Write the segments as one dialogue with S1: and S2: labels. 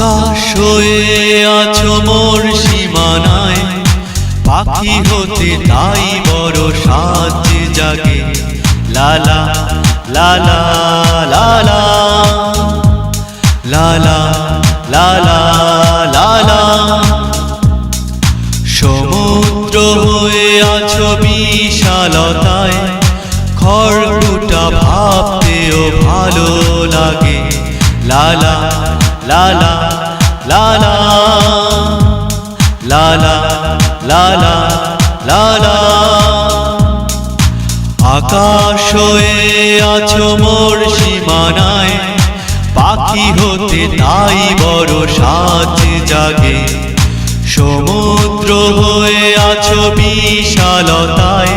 S1: আকাশ হয়ে আছো মোর সীমানায়, পাখি হতে তাই বড় সাজ জাগে। লালা লালা লালা লালা লালা লালা। সমুদ্র হয়ে আছো বিশালতায়, খড়কুটা ভাবতেও ভালো লাগে। লালা লালা লালা লালা লালা লালা। আকাশ হয়ে আছো মোর সীমানায়, পাখি হতে তাই বড় সাজ জাগে। সমুদ্র হয়ে আছো বিশালতায়,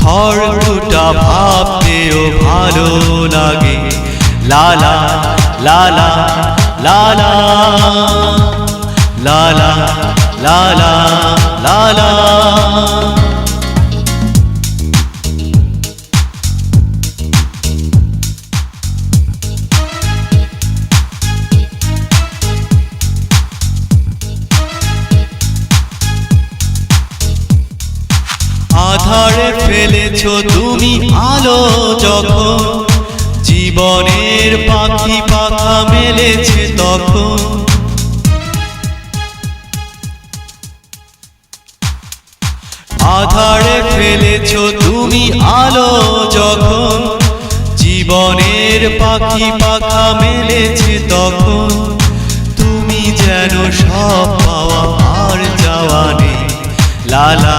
S1: খড়কুটা ভাবতেও ভালো লাগে। লালা লালা লালা লালা লালা লালা। আধারে ফেলেছো তুমি আলো যখন, জীবনের পাখি পাখা মেলেছে তখন। আধারে ফেলেছো তুমি আলো যখন, জীবনের পাখি পাখা মেলেছে তখন। তুমি যেন সব পাওয়া আর যাওয়া নেই। লালা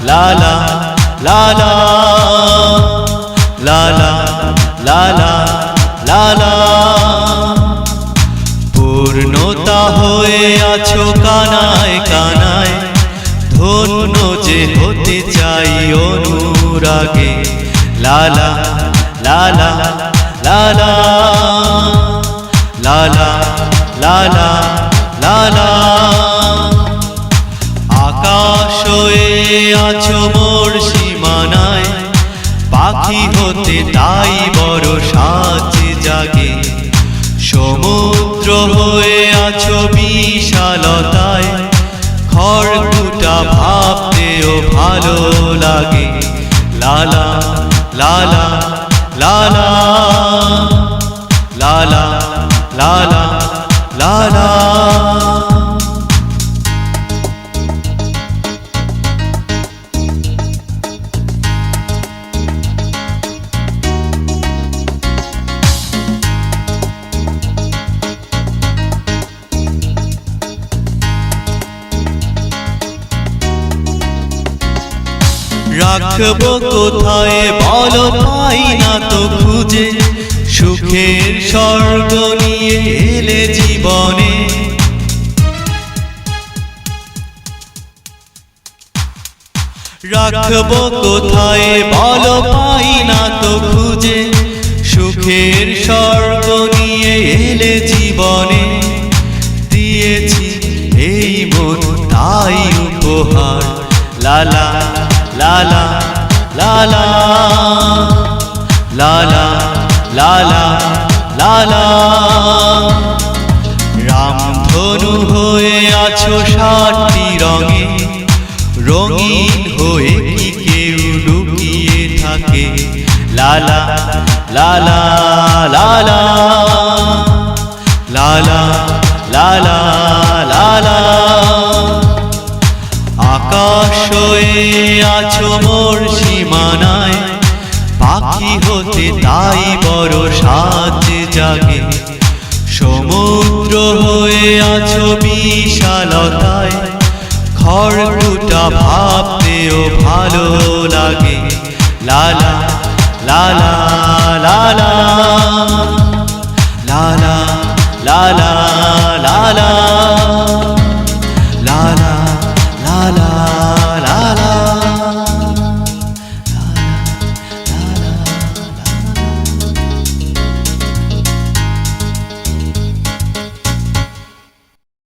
S1: লালা লালা লালা লালা লালা। পূর্ণতা হয়ে আছো কানায় কানায়, ধন্য যে হতে চাই অনুরাগে। লালা লালা লালা লালা লালা লালা। আকাশ হয়ে আছো মোর সীমানায়, পাখি হতে তাই বড় সাজ জাগে। সমুদ্র হয়ে আছো বিশালতায়, খড়কুটা ভাবতেও ভালো লাগে। লালা লালা লালা লালা লালা লালা। রাখবো কোথায় বলো, পাই না তো খুঁজে। সুখের স্বর্গ নিয়ে এলে জীবনে। রাখবো কোথায় বলো, পাই না তো খুঁজে। সুখের স্বর্গ নিয়ে এলে জীবনে। দিয়েছি এই মন তাই উপহার। লালা লালা লালা লালা লালা লালা। রামধনু হয়ে আছো 7টি রঙে, রঙিন হয়ে কি কেউ লুকিয়ে থাকে। লালা লালা লালা লালা লালা লালা। আকাশ হয়ে আছো মোর সীমানায়, পাখি হতে তাই বড় সাজ জাগে। সমুদ্র হয়ে আছো বিশালতায়, খড়কুটা ভাবতেও ভালো লাগে। লালা লালা লালা লালা লালা লালা।